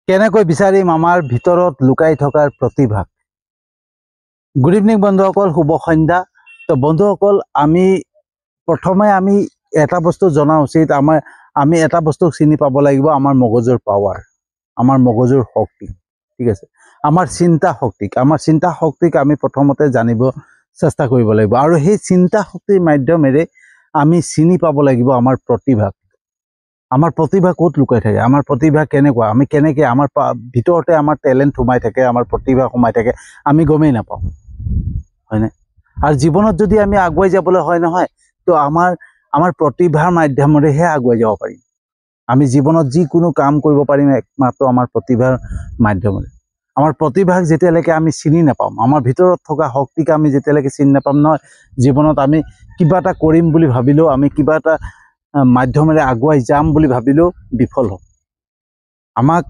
কেনেকৈ বিচাৰিম আমাৰ ভিতৰত লুকাই থকাৰ প্ৰতিভা। গুড ইভিনিং বন্ধুসকল, শুভ সন্ধ্যা। তো বন্ধুসকল, প্ৰথমে আমি এটা বস্তু জনা উচিত, আমি এটা বস্তু চিনি পাব লাগিব, আমাৰ মগজুৰ পাৱাৰ, আমাৰ মগজুৰ শক্তি। ঠিক আছে, আমাৰ চিন্তা শক্তিক আমি প্ৰথমতে জানিব চেষ্টা কৰিব লাগিব, আৰু সেই চিন্তা শক্তিৰ মাধ্যমেৰে আমি চিনি পাব লাগিব আমাৰ প্ৰতিভাক। আমাৰ প্ৰতিভা ক'ত লুকাই থাকে, আমাৰ প্ৰতিভা কেনেকুৱা, আমি কেনেকৈ আমাৰ ভিতৰতে আমাৰ টেলেণ্ট সোমাই থাকে, আমাৰ প্ৰতিভা সোমাই থাকে, আমি গমেই নাপাওঁ, হয়নে? আৰু জীৱনত যদি আমি আগুৱাই যাবলৈ হয় নহয়, তো আমাৰ প্ৰতিভাৰ মাধ্যমেৰেহে আগুৱাই যাব পাৰিম। আমি জীৱনত যিকোনো কাম কৰিব পাৰিম একমাত্ৰ আমাৰ প্ৰতিভাৰ মাধ্যমেৰে। আমাৰ প্ৰতিভাক যেতিয়ালৈকে আমি চিনি নাপাম, আমাৰ ভিতৰত থকা শক্তিক আমি যেতিয়ালৈকে চিনি নাপাম নহয়, জীৱনত আমি কিবা এটা কৰিম বুলি ভাবিলেও, আমি কিবা এটা মাধ্যমেৰে আগুৱাই যাম বুলি ভাবিলেও বিফল হ'ম। আমাক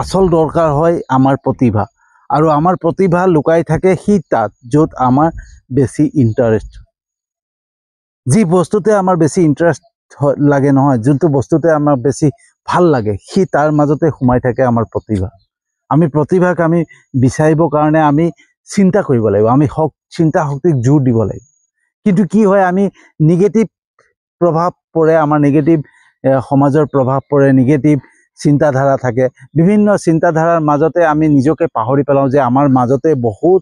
আচল দৰকাৰ হয় আমাৰ প্ৰতিভা, আৰু আমাৰ প্ৰতিভা লুকাই থাকে তাত য'ত আমাৰ বেছি ইণ্টাৰেষ্ট, যি বস্তুতে আমাৰ বেছি ইণ্টাৰেষ্ট লাগে নহয়, যোনটো বস্তুতে আমাৰ বেছি ভাল লাগে, তাৰ মাজতে সোমাই থাকে আমাৰ প্ৰতিভা। আমি প্ৰতিভাক আমি বিচাৰিবৰ কাৰণে আমি চিন্তা কৰিব লাগিব, আমি চিন্তা শক্তিক জোৰ দিব লাগিব। কিন্তু কি হয়, আমি নিগেটিভ প্ৰভাৱ পৰে, আমাৰ নিগেটিভ সমাজৰ প্ৰভাৱ পৰে, নিগেটিভ চিন্তাধাৰা থাকে, বিভিন্ন চিন্তাধাৰাৰ মাজতে আমি নিজকে পাহৰি পেলাওঁ যে আমাৰ মাজতে বহুত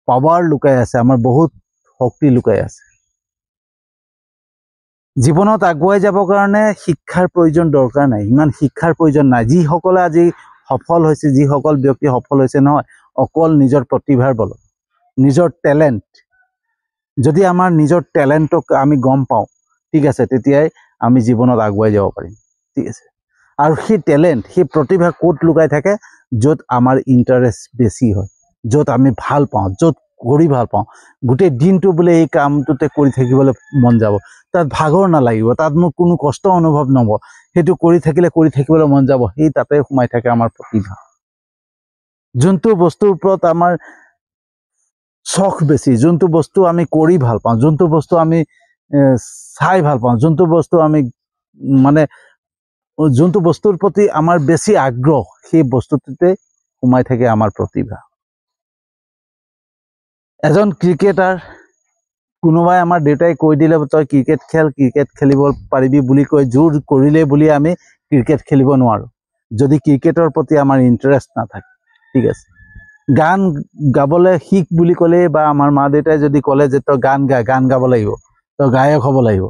পাৱাৰ লুকাই আছে, আমাৰ বহুত শক্তি লুকাই আছে। জীৱনত আগুৱাই যাবৰ কাৰণে শিক্ষাৰ প্ৰয়োজন দৰকাৰ নাই, ইমান শিক্ষাৰ প্ৰয়োজন নাই। যিসকলে আজি সফল হৈছে, যিসকল ব্যক্তি সফল হৈছে নহয়, অকল নিজৰ প্ৰতিভাৰ বলত, নিজৰ টেলেণ্ট। যদি আমাৰ নিজৰ টেলেণ্টক আমি গম পাওঁ, ঠিক আছে, তেতিয়াই আমি জীৱনত আগুৱাই যাব পাৰিম। ঠিক আছে, আৰু সেই টেলেণ্ট, সেই প্ৰতিভা ক'ত লুকাই থাকে, য'ত আমাৰ ইণ্টাৰেষ্ট বেছি হয়, য'ত আমি ভাল পাওঁ, য'ত কৰি ভাল পাওঁ। গোটেই দিনটো বোলে এই কামটোতে কৰি থাকিবলৈ মন যাব, তাত ভাগৰ নালাগিব, তাত মোৰ কোনো কষ্ট অনুভৱ নহ'ব, সেইটো কৰি থাকিবলৈ মন যাব, সেই তাতে সোমাই থাকে আমাৰ প্ৰতিভা। যোনটো বস্তুৰ ওপৰত আমাৰ চখ বেছি, যোনটো বস্তু আমি কৰি ভাল পাওঁ, যোনটো বস্তু আমি চাই ভাল পাওঁ, যোনটো বস্তু আমি যোনটো বস্তুৰ প্ৰতি আমাৰ বেছি আগ্ৰহ, সেই বস্তুটোতে সোমাই থাকে আমাৰ প্ৰতিভা। এজন ক্ৰিকেটাৰ, কোনোবাই আমাৰ দেউতাই কৈ দিলে তই ক্ৰিকেট খেলিব পাৰিবি বুলি কৈ জোৰ কৰিলে বুলি আমি ক্ৰিকেট খেলিব নোৱাৰোঁ, যদি ক্ৰিকেটৰ প্ৰতি আমাৰ ইণ্টাৰেষ্ট নাথাকে। ঠিক আছে, গান গাবলৈ শিক বুলি ক'লে, বা আমাৰ মা দেউতাই যদি ক'লে যে তই গান গাব লাগিব, তই গায়ক হ'ব লাগিব,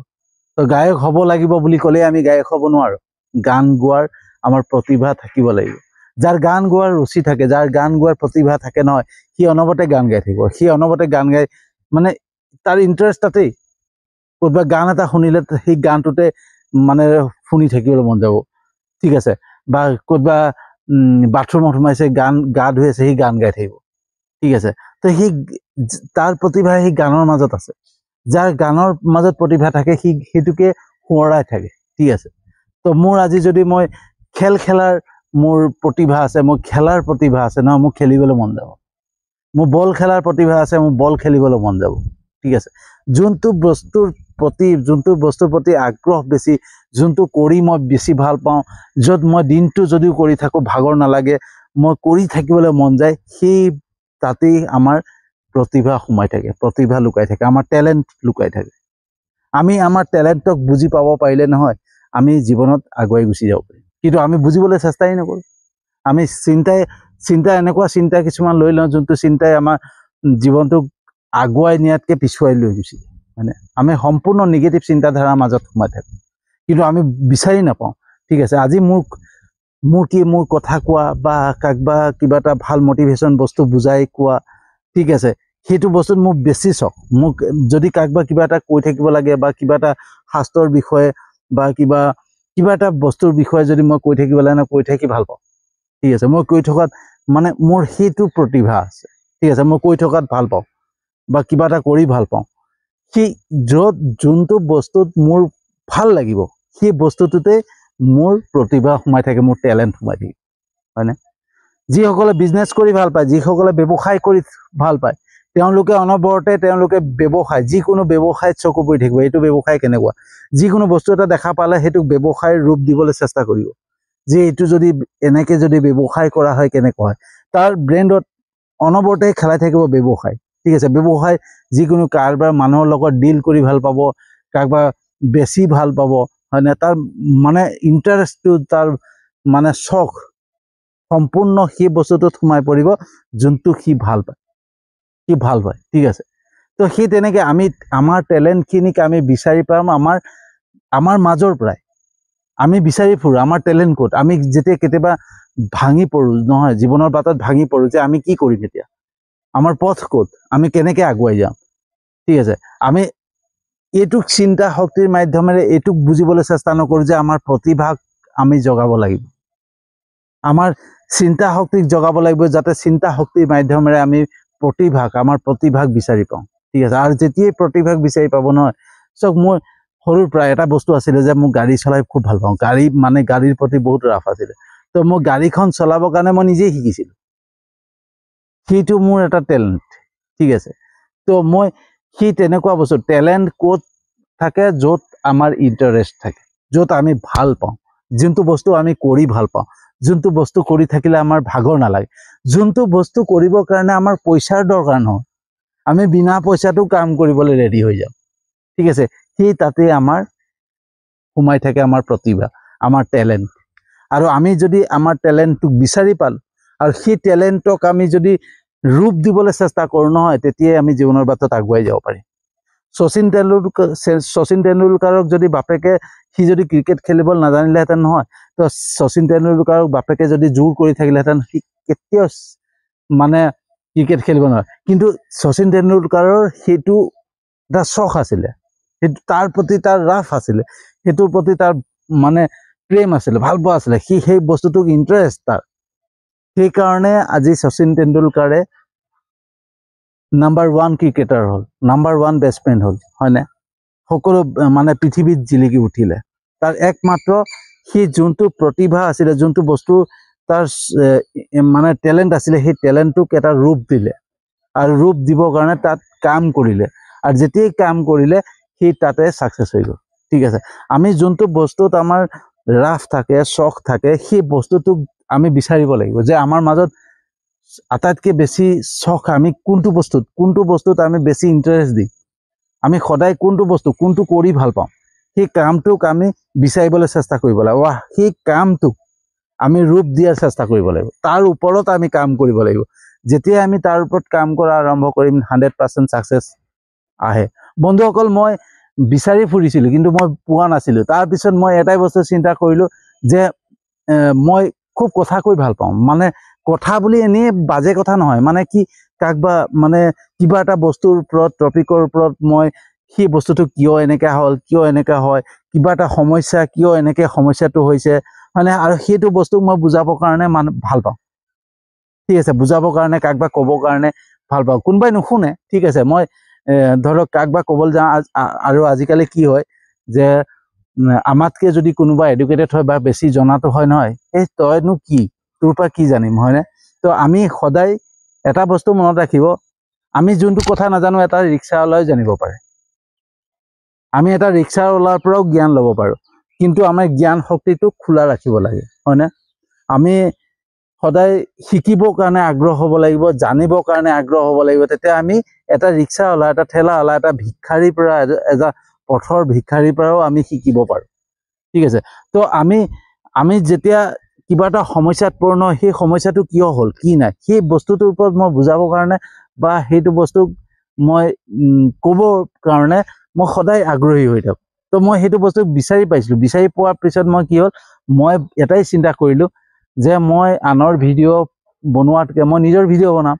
তই গায়ক হ'ব লাগিব বুলি ক'লে আমি গায়ক হ'ব নোৱাৰোঁ। গান গোৱাৰ আমাৰ প্ৰতিভা থাকিব লাগিব। যাৰ গান গোৱাৰ ৰুচি থাকে, যাৰ গান গোৱাৰ প্ৰতিভা থাকে নহয়, সি অনবৰতে গান গাই থাকিব, সি অনবৰতে গান গাই, তাৰ ইণ্টাৰেষ্ট তাতেই। ক'ৰবাত গান এটা শুনিলে সেই গানটোতে শুনি থাকিবলৈ মন যাব। ঠিক আছে, বা ক'ৰবাত বাথৰুমত সোমাইছে, গা ধুই আছে, সি গান গাই থাকিব। ঠিক আছে, তো তাৰ প্ৰতিভা সেই গানৰ মাজত আছে। যাৰ গানৰ মাজত প্ৰতিভা থাকে, সেইটোকে সোঁৱৰাই থাকে। ঠিক আছে, তো মোৰ আজি যদি মই খেলাৰ মোৰ প্ৰতিভা আছে, মোৰ খেলাৰ প্ৰতিভা আছে নহয়, মোক খেলিবলৈ মন যাব। মোৰ বল খেলাৰ প্ৰতিভা আছে, মোৰ বল খেলিবলৈ মন যাব। ঠিক আছে, যোনটো বস্তুৰ প্ৰতি আগ্ৰহ বেছি, যোনটো কৰি মই বেছি ভাল পাওঁ, য'ত মই দিনটো যদিও কৰি থাকোঁ ভাগৰ নালাগে, মই কৰি থাকিবলৈ মন যায়, তাতেই আমাৰ প্ৰতিভা সোমাই থাকে, প্ৰতিভা লুকাই থাকে, আমাৰ টেলেণ্ট লুকাই থাকে। আমি আমাৰ টেলেণ্টক বুজি পাব পাৰিলে নহয়, আমি জীৱনত আগুৱাই গুচি যাব পাৰিম। কিন্তু আমি বুজিবলৈ চেষ্টাই নকৰোঁ। আমি এনেকুৱা চিন্তা কিছুমান লৈ লওঁ, যোনটো চিন্তাই আমাৰ জীৱনটোক আগুৱাই নিয়াতকৈ পিছুৱাই লৈ গুচি যায়। মানে আমি সম্পূৰ্ণ নিগেটিভ চিন্তাধাৰাৰ মাজত সোমাই থাকোঁ, কিন্তু আমি বিচাৰি নাপাওঁ। ঠিক আছে, আজি মোৰ কথা কোৱা, বা কাকবা কিবা এটা ভাল মটিভেশ্যন বস্তু বুজাই কোৱা, ঠিক আছে, সেইটো বস্তুত মোৰ বেছি চখ। মোক যদি কাকবা কিবা এটা কৈ থাকিব লাগে, বা কিবা এটা শাস্ত্ৰৰ বিষয়ে, বা কিবা এটা বস্তুৰ বিষয়ে যদি মই কৈ থাকিব লাগে, কৈ থাকি ভাল পাওঁ। ঠিক আছে, মই কৈ থকাত মোৰ সেইটো প্ৰতিভা আছে। ঠিক আছে, মই কৈ থকাত ভাল পাওঁ, বা কিবা এটা কৰি ভাল পাওঁ। যোনটো বস্তুত মোৰ ভাল লাগিব, সেই বস্তুটোতে মোৰ প্ৰতিভা সোমাই থাকে, মোৰ টেলেণ্ট সোমাই থাকে, হয়নে? যিসকলে বিজনেছ কৰি ভাল পায়, যিসকলে ব্যৱসায় কৰি ভাল পায়, তেওঁলোকে অনবৰতে ব্যৱসায়, যিকোনো ব্যৱসায়ত চকু পৰি থাকিব। এইটো ব্যৱসায় কেনেকুৱা, যিকোনো বস্তু এটা দেখা পালে সেইটোক ব্যৱসায়ৰ ৰূপ দিবলৈ চেষ্টা কৰিব। যে এইটো যদি এনেকে যদি ব্যৱসায় কৰা হয় কেনেকুৱা হয়, তাৰ ব্ৰেইনত অনবৰতে খেলাই থাকিব ব্যৱসায়। ঠিক আছে, ব্যৱসায় যিকোনো কাৰোবাৰ মানুহৰ লগত ডিল কৰি ভাল পাব, কাৰোবাৰ বেছি ভাল পাব, হয়নে? তাৰ মানে ইণ্টাৰেষ্টটো, তাৰ মানে চখ সম্পূৰ্ণ সেই বস্তুটোত সোমাই পৰিব যোনটো সি ভাল পায়, ঠিক আছে। তো সেই তেনেকে আমি আমাৰ টেলেণ্টখিনিক আমি বিচাৰি পাম আমাৰ মাজৰ পৰাই। আমি বিচাৰি ফুৰোঁ আমাৰ টেলেণ্ট ক'ত। আমি যেতিয়া কেতিয়াবা ভাঙি পৰোঁ নহয়, জীৱনৰ বাটত ভাঙি পৰোঁ যে আমি কি কৰিম এতিয়া, আমাৰ পথ ক'ত, আমি কেনেকৈ আগুৱাই যাম। ঠিক আছে, আমি এইটোক চিন্তা শক্তিৰ মাধ্যমেৰে এইটোক বুজিবলৈ চেষ্টা নকৰোঁ যে আমাৰ প্ৰতিভাক আমি জগাব লাগিব, আমাৰ চিন্তা শক্তিক জগাব লাগিব, যাতে চিন্তা শক্তিৰ মাধ্যমেৰে আমি আমাৰ প্ৰতিভাক বিচাৰি পাওঁ। ঠিক আছে, আৰু যেতিয়াই প্ৰতিভাক বিচাৰি পাব নহয়, চাওক মোৰ সৰুৰ পৰা এটা বস্তু আছিলে যে মোক গাড়ী চলাই খুব ভাল পাওঁ, গাড়ীৰ প্ৰতি বহুত ৰাপ আছিলে। তো মই গাড়ীখন চলাবৰ কাৰণে মই নিজেই শিকিছিলোঁ, সেইটো মোৰ এটা টেলেণ্ট। ঠিক আছে, তো মই সেই তেনেকুৱা বস্তু টেলেণ্ট ক'ত থাকে, য'ত আমাৰ ইণ্টাৰেষ্ট থাকে, য'ত আমি ভাল পাওঁ, যোনটো বস্তু আমি কৰি ভাল পাওঁ, যোনটো বস্তু কৰি থাকিলে আমাৰ ভাগৰ নালাগে, যোনটো বস্তু কৰিবৰ কাৰণে আমাৰ পইচাৰ দৰকাৰ নহয়, আমি বিনা পইচাটো কাম কৰিবলৈ ৰেডি হৈ যাওঁ। ঠিক আছে, সেই তাতে আমাৰ সোমাই থাকে আমাৰ প্ৰতিভা, আমাৰ টেলেণ্ট। আৰু আমি যদি আমাৰ টেলেণ্টটোক বিচাৰি পালোঁ আৰু সেই টেলেণ্টক আমি যদি ৰূপ দিবলৈ চেষ্টা কৰোঁ নহয়, তেতিয়াই আমি জীৱনৰ বাটত আগুৱাই যাব পাৰিম। শচীন তেণ্ডুলকাৰক যদি বাপেকে সি যদি ক্ৰিকেট খেলিব নাজানিলেহেঁতেন নহয়, তো শচীন তেণ্ডুলকাৰক বাপেকে যদি জোৰ কৰি থাকিলেহেঁতেন সি কেতিয়াও মানে ক্ৰিকেট খেলিব নোৱাৰে। কিন্তু শচীন তেণ্ডুলকাৰৰ সেইটো এটা চখ আছিলে, সেইটো তাৰ প্ৰতি তাৰ ৰাফ আছিলে, সেইটোৰ প্ৰতি তাৰ মানে প্ৰেম আছিলে, ভাল পোৱা আছিলে, সি সেই বস্তুটোক ইণ্টাৰেষ্ট তাৰ। সেইকাৰণে আজি শচীন তেণ্ডুলকাৰে নাম্বাৰ 1 ক্ৰিকেটাৰ হ'ল, নাম্বাৰ 1 বেটছমেন হ'ল, হয়নে? সকলো মানে পৃথিৱীত জিলিকি উঠিলে। তাৰ একমাত্ৰ সি যোনটো প্ৰতিভা আছিলে, যোনটো বস্তু তাৰ মানে টেলেণ্ট আছিলে, সেই টেলেণ্টটোক এটা ৰূপ দিলে, আৰু ৰূপ দিবৰ কাৰণে তাত কাম কৰিলে, আৰু যেতিয়াই কাম কৰিলে সি তাতে ছাকচেছ হৈ গ'ল। ঠিক আছে, আমি যোনটো বস্তুত আমাৰ ৰাফ থাকে, চখ থাকে, সেই বস্তুটোক আমি বিচাৰিব লাগিব যে আমাৰ মাজত আটাইতকৈ বেছি চখ আমি কোনটো বস্তুত আমি বেছি ইণ্টাৰেষ্ট দিম, আমি সদায় কোনটো কৰি ভাল পাওঁ, সেই কামটোক আমি বিচাৰিবলৈ চেষ্টা কৰিব লাগিব। সেই কামটোক আমি ৰূপ দিয়াৰ চেষ্টা কৰিব লাগিব, তাৰ ওপৰত আমি কাম কৰিব লাগিব। যেতিয়া আমি তাৰ ওপৰত কাম কৰা আৰম্ভ কৰিম, 100% ছাকচেছ আহে। বন্ধুসকল, মই বিচাৰি ফুৰিছিলোঁ কিন্তু মই পোৱা নাছিলোঁ। তাৰপিছত মই এটাই বস্তু চিন্তা কৰিলোঁ যে মই খুব কথা কৈ ভাল পাওঁ, মানে কথা বুলি এনেই বাজে কথা নহয়, মানে কি কাকবা মানে কিবা এটা বস্তুৰ ওপৰত, টপিকৰ ওপৰত মই সেই বস্তুটো কিয় এনেকৈ হ'ল, কিয় এনেকৈ হয়, কিবা এটা সমস্যা কিয় এনেকৈ সমস্যাটো হৈছে, মানে আৰু সেইটো বস্তুক মই বুজাবৰ কাৰণে ভাল পাওঁ। ঠিক আছে, বুজাবৰ কাৰণে, কাকবা ক'বৰ কাৰণে ভাল পাওঁ। কোনোবাই নুশুনে, ঠিক আছে, মই ধৰক কাকবা ক'বলৈ যাওঁ। আৰু আজিকালি কি হয় যে আমাতকৈ যদি কোনোবা এডুকেটেড হয় বা বেছি জনাটো হয় নহয়, এই তইনো কি, তোৰ পৰা কি জানিম, হয়নে? তো আমি সদায় এটা বস্তু মনত ৰাখিব, আমি যোনটো কথা নাজানো এটা ৰিক্সাৱালাই জানিব পাৰে, আমি এটা ৰিক্সাৱালাৰ পৰাও জ্ঞান ল'ব পাৰোঁ, কিন্তু আমাৰ জ্ঞান শক্তিটো খোলা ৰাখিব লাগে, হয়নে? আমি সদায় শিকিবৰ কাৰণে আগ্ৰহ হ'ব লাগিব, জানিবৰ কাৰণে আগ্ৰহ হ'ব লাগিব। তেতিয়া আমি এটা ৰিক্সাৱালা, এটা ঠেলাৱালা, এটা ভিক্ষাৰীৰ পৰা, এটা পথৰ ভিক্ষাৰীৰ পৰাও আমি শিকিব পাৰোঁ। ঠিক আছে, তো আমি যেতিয়া কিবা এটা সমস্যাত পৰোঁ নহয়, সেই সমস্যাটো কিয় হ'ল, কি নাই, সেই বস্তুটোৰ ওপৰত মই বুজাবৰ কাৰণে বা সেইটো বস্তুক মই ক'বৰ কাৰণে মই সদায় আগ্ৰহী হৈ থাকোঁ। তো মই সেইটো বস্তু বিচাৰি পাইছিলোঁ। বিচাৰি পোৱাৰ পিছত মই কি হ'ল, মই এটাই চিন্তা কৰিলোঁ যে মই আনৰ ভিডিঅ' বনোৱাতকৈ মই নিজৰ ভিডিঅ' বনাম।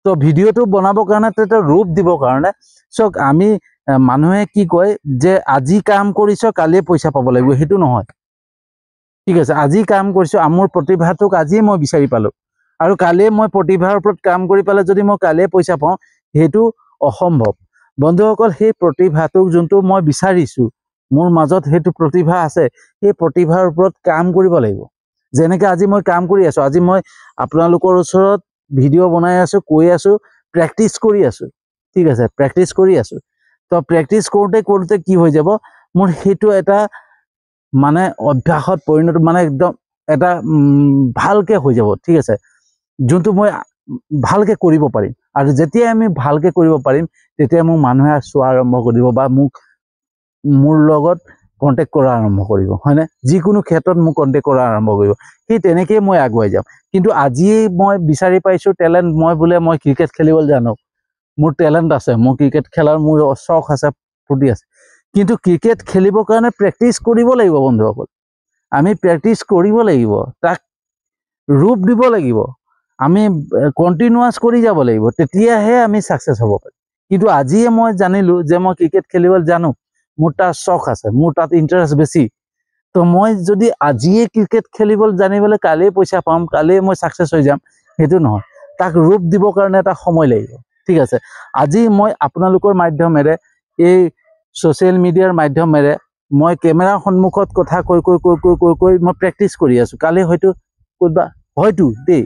তো ভিডিঅ'টো বনাবৰ কাৰণে, এটা ৰূপ দিবৰ কাৰণে, চাওক আমি মানুহে কি কয় যে আজি কাম কৰিছ কালিয়ে পইচা পাব লাগিব, সেইটো নহয়। ঠিক আছে, আজি কাম কৰিছোঁ, মোৰ প্ৰতিভাটোক আজিয়ে মই বিচাৰি পালোঁ, আৰু কালিয়ে মই প্ৰতিভাৰ ওপৰত কাম কৰি পালে যদি মই কালিয়ে পইচা পাওঁ, সেইটো অসম্ভৱ। বন্ধুসকল, সেই প্ৰতিভাটোক যোনটো মই বিচাৰিছোঁ, মোৰ মাজত সেইটো প্ৰতিভা আছে, সেই প্ৰতিভাৰ ওপৰত কাম কৰিব লাগিব। যেনেকৈ আজি মই কাম কৰি আছোঁ, আজি মই আপোনালোকৰ ওচৰত ভিডিঅ' বনাই আছোঁ, কৈ আছোঁ, প্ৰেক্টিচ কৰি আছোঁ। ঠিক আছে, প্ৰেক্টিচ কৰি আছোঁ। তো প্ৰেক্টিচ কৰোঁতে কি হৈ যাব, মোৰ সেইটো এটা মানে অভ্যাসত পৰিণত, মানে একদম এটা ভালকে হৈ যাব ঠিক আছে যোনটো মই ভালকে কৰিব পাৰিম আৰু যেতিয়া আমি ভালকে কৰিব পাৰিম তেতিয়া মোক মানুহে চোৱা আৰম্ভ কৰিব বা মোক মোৰ লগত কন্টেক্ট কৰা আৰম্ভ কৰিব হয়নে যিকোনো ক্ষেত্ৰত মোক কন্টেক্ট কৰা আৰম্ভ কৰিব সেই তেনেকৈ মই আগুৱাই যাম কিন্তু আজিয়েই মই বিচাৰি পাইছো টেলেণ্ট মই বোলে মই ক্ৰিকেট খেলিবলৈ জানো মোৰ টেলেণ্ট আছে মোৰ ক্ৰিকেট খেলাৰ মোৰ চখ আছে ফুটি আছে কিন্তু ক্ৰিকেট খেলিবৰ কাৰণে প্ৰেক্টিচ কৰিব লাগিব বন্ধুসকল আমি প্ৰেক্টিচ কৰিব লাগিব তাক ৰূপ দিব লাগিব আমি কণ্টিনিউৱাছ কৰি যাব লাগিব তেতিয়াহে আমি সাকসেস হ'ব পাৰিম কিন্তু আজিয়ে মই জানিলো যে মই ক্ৰিকেট খেলিবলৈ জানো মোৰ তাৰ চখ আছে মোৰ তাত ইন্টাৰেষ্ট বেছি তো মই যদি আজিয়ে ক্ৰিকেট খেলিবলৈ জানিবলৈ কালিয়ে পইচা পাম কালিয়ে মই সাকসেস হৈ যাম সেইটো নহয় তাক ৰূপ দিবৰ কাৰণে এটা সময় লাগিব ঠিক আছে আজি মই আপোনালোকৰ মাধ্যমেৰে এই সোশ্যাল মিডিয়াৰ মাধ্যমেৰে মই কেমেৰাৰ সন্মুখত কথা কৈ মই প্ৰেক্টিচ কৰি আছো কালি হয়তো কবা হয়তো দেই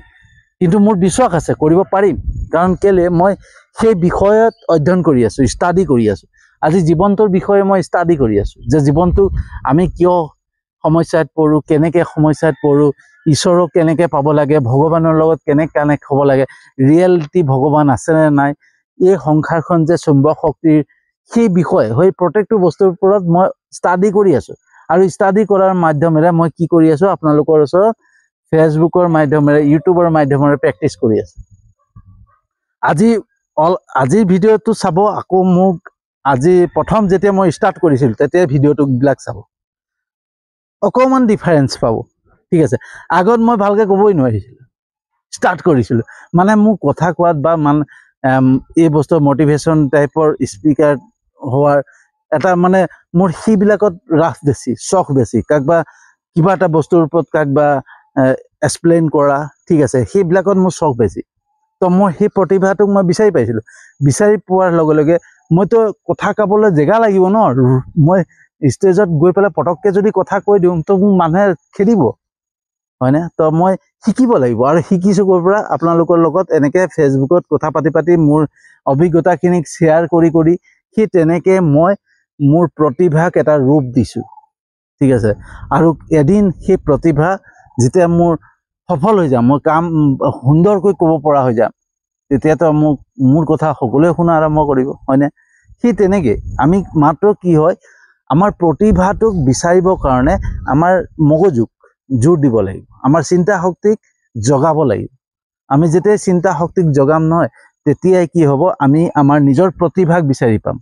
কিন্তু মোৰ বিশ্বাস আছে কৰিব পাৰিম কাৰণ কেলে মই সেই বিষয়ত অধ্যয়ন কৰি আছো ষ্টাডি কৰি আছো আজি জীৱনটোৰ বিষয়ে মই ষ্টাডি কৰি আছো যে জীৱনটো আমি কিয় সমস্যাত পৰো কেনেকৈ সমস্যাত পৰো ঈশ্বৰক কেনেকৈ পাব লাগে ভগৱানৰ লগত কেনেকৈ কানেক্ট হ'ব লাগে ৰিয়েলিটি ভগৱান আছে নে নাই এই সংসাৰখন যে চুম্বক শক্তিৰ সেই বিষয় হৈ প্ৰত্যেকটো বস্তুৰ ওপৰত মই ষ্টাডি কৰি আছো আৰু ষ্টাডি কৰাৰ মাধ্যমেৰে মই কি কৰি আছো আপোনালোকৰ ওচৰত ফেচবুকৰ মাধ্যমেৰে ইউটিউবৰ মাধ্যমেৰে প্ৰেক্টিচ কৰি আছো আজিৰ ভিডিঅ'টো চাব আকৌ মোক আজি প্ৰথম যেতিয়া মই ষ্টাৰ্ট কৰিছিল তেতিয়া ভিডিঅ'টো বিলাক চাব অকমান ডিফাৰেন্স পাব ঠিক আছে আগত মই ভালকে ক'বই নোৱাৰিছিলো ষ্টাৰ্ট কৰিছিলো মানে মোক কথা কোৱাত বা মান এই বস্তু মোটিভেশন টাইপৰ স্পিকাৰ হোৱাৰ এটা মানে মোৰ সেইবিলাকত ৰাফ বেছি চখ বেছি কাকবা কিবা এটা বস্তুৰ ওপৰত কাকবা এক্সপ্লেইন কৰা ঠিক আছে সেইবিলাকত মোৰ চখ বেছি তো মই সেই প্ৰতিভাটোক মই বিচাৰি পাইছিলো বিচাৰি পোৱাৰ লগে লগে মইতো কথা ক'বলৈ জেগা লাগিব ন মই ষ্টেজত গৈ পেলাই পটককে যদি কথা কৈ দিওঁ তো মোক মানুহে খেদিব হয়নে তো মই শিকিব লাগিব আৰু শিকিছো ক'ৰ পৰা আপোনালোকৰ লগত এনেকৈ ফেচবুকত কথা পাতি মোৰ অভিজ্ঞতাখিনিক শ্বেয়াৰ কৰি সেই তেনেকৈ মই মোৰ প্ৰতিভাক এটা ৰূপ দিছো ঠিক আছে আৰু এদিন সেই প্ৰতিভা যেতিয়া মোৰ সফল হৈ যাম মই কাম সুন্দৰকৈ ক'ব পৰা হৈ যাম তেতিয়াতো মোৰ কথা সকলোৱে শুনা আৰম্ভ কৰিব হয়নে সেই তেনেকৈ আমি মাত্ৰ কি হয় আমাৰ প্ৰতিভাটোক বিচাৰিবৰ কাৰণে আমাৰ মগজুক জোৰ দিব লাগিব আমাৰ চিন্তা শক্তিক জগাব লাগিব আমি যেতিয়া চিন্তা শক্তিক জগাম নহয় তেতিয়াই কি হ'ব আমি আমাৰ নিজৰ প্ৰতিভাক বিচাৰি পাম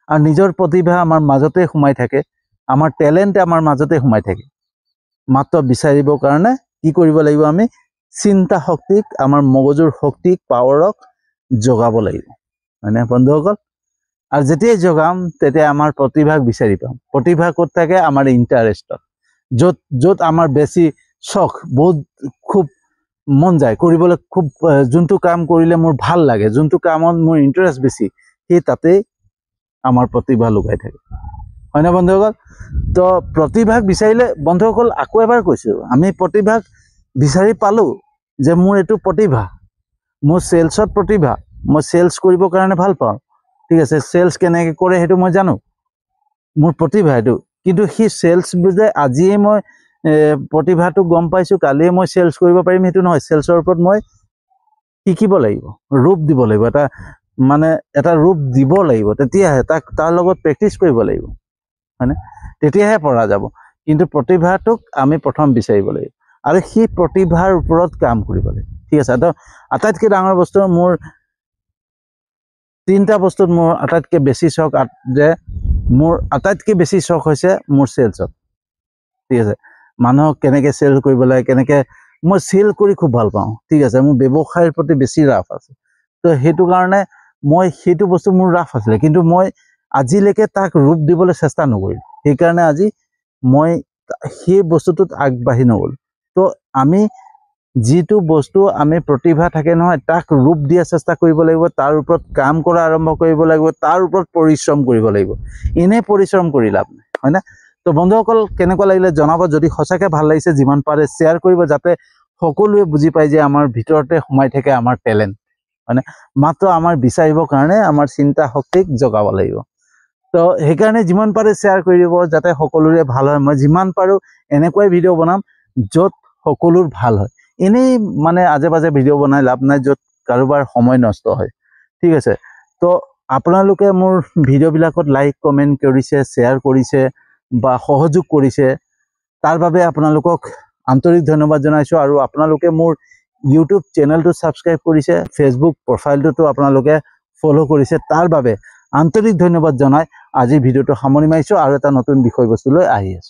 আৰু নিজৰ প্ৰতিভা আমাৰ মাজতে সোমাই থাকে আমাৰ টেলেণ্ট আমাৰ মাজতে সোমাই থাকে মাত্ৰ বিচাৰিবৰ কাৰণে কি কৰিব লাগিব আমি চিন্তা শক্তিক আমাৰ মগজুৰ শক্তিক পাৱাৰক জগাব লাগিব হয়নে বন্ধুসকল আৰু যেতিয়াই জগাম তেতিয়া আমাৰ প্ৰতিভাক বিচাৰি পাম প্ৰতিভা ক'ত থাকে আমাৰ ইণ্টাৰেষ্টত য'ত আমাৰ বেছি চখ বহুত খুব মন যায় কৰিবলৈ খুব যোনটো কাম কৰিলে মোৰ ভাল লাগে যোনটো কামত মোৰ ইণ্টাৰেষ্ট বেছি সেই তাতেই আমাৰ প্ৰতিভা লুকাই থাকে হয়নে বন্ধুসকল তো প্ৰতিভাক বিচাৰিলে বন্ধুসকল আকৌ এবাৰ কৈছো আমি প্ৰতিভাক বিচাৰি পালো যে মোৰ এইটো প্ৰতিভা মোৰ সেলছত প্ৰতিভা মই সেলছ কৰিবৰ কাৰণে ভাল পাওঁ ঠিক আছে সেলছ কেনেকৈ কৰে সেইটো মই জানো মোৰ প্ৰতিভা এইটো কিন্তু সেই সেলছ বুজে আজিয়ে মই প্ৰতিভাটো গম পাইছো কালিয়ে মই সেলছ কৰিব পাৰিম সেইটো নহয় সেলছৰ ওপৰত মই শিকিব লাগিব ৰূপ দিব লাগিব এটা ৰূপ দিব লাগিব তেতিয়াহে তাৰ লগত প্ৰেক্টিচ কৰিব লাগিব হয়নে তেতিয়াহে পৰা যাব কিন্তু প্ৰতিভাটোক আমি প্ৰথম বিচাৰিব লাগিব আৰু সেই প্ৰতিভাৰ ওপৰত কাম কৰিব লাগিব ঠিক আছে তো আটাইতকৈ ডাঙৰ বস্তু মোৰ তিনিটা বস্তুত মোৰ আটাইতকৈ বেছি চখ যে মোৰ আটাইতকৈ বেছি চখ হৈছে মোৰ সেলছত ঠিক আছে মানুহক কেনেকৈ সেল কৰিব লাগে কেনেকৈ মই সেল কৰি খুব ভাল পাওঁ ঠিক আছে মোৰ ব্যৱসায়ৰ প্ৰতি বেছি ৰাফ আছে তো সেইটো কাৰণে মই সেইটো বস্তু মোৰ ৰাফ আছিলে কিন্তু মই আজিলৈকে তাক ৰূপ দিবলৈ চেষ্টা নকৰিলোঁ সেইকাৰণে আজি মই সেই বস্তুটোত আগবাঢ়ি নগ'লোঁ তো আমি যিটো বস্তু আমি প্ৰতিভা থাকে নহয় তাক ৰূপ দিয়া চেষ্টা কৰিব লাগিব তাৰ ওপৰত কাম কৰা আৰম্ভ কৰিব লাগিব তাৰ ওপৰত পৰিশ্ৰম কৰিব লাগিব এনে পৰিশ্ৰম কৰি লাভ নাই হয় না তো বন্ধুসকল কেনেকুৱা লাগিলে জনাব যদি সঁচাকৈ ভাল লাগিছে যিমান পাৰে শ্বেয়াৰ কৰিব যাতে সকলোৱে বুজি পায় যে আমাৰ ভিতৰতে সোমাই থাকে আমাৰ টেলেণ্ট মানে মাত্ৰ আমাৰ বিচাৰিবৰ কাৰণে আমাৰ চিন্তা শক্তিক জগাব লাগিব তো সেইকাৰণে যিমান পাৰে শ্বেয়াৰ কৰি দিব যাতে সকলোৰে ভাল হয় মই যিমান পাৰোঁ এনেকুৱাই ভিডিঅ' বনাম য'ত সকলোৰ ভাল হয়। এনেই মানে আজে বাজে ভিডিঅ' বনাই লাভ নাই, য'ত কাৰোবাৰ সময় নষ্ট হয়। ঠিক আছে, তো আপোনালোকে মোৰ ভিডিঅ'বিলাকত লাইক কমেণ্ট কৰিছে, শ্বেয়াৰ কৰিছে বা সহযোগ কৰিছে, তাৰ বাবে আপোনালোকক আন্তৰিক ধন্যবাদ জনাইছোঁ। আৰু আপোনালোকে মোৰ ইউটিউব চেনেলটো ছাবস্ক্ৰাইব কৰিছে, ফেচবুক প্ৰফাইলটোতো আপোনালোকে ফ'ল' কৰিছে, তাৰ বাবে আন্তৰিক ধন্যবাদ জনাই আজি ভিডিঅ'টো সামৰি মাৰিছোঁ আৰু এটা নতুন বিষয়বস্তু লৈ আহি আছোঁ।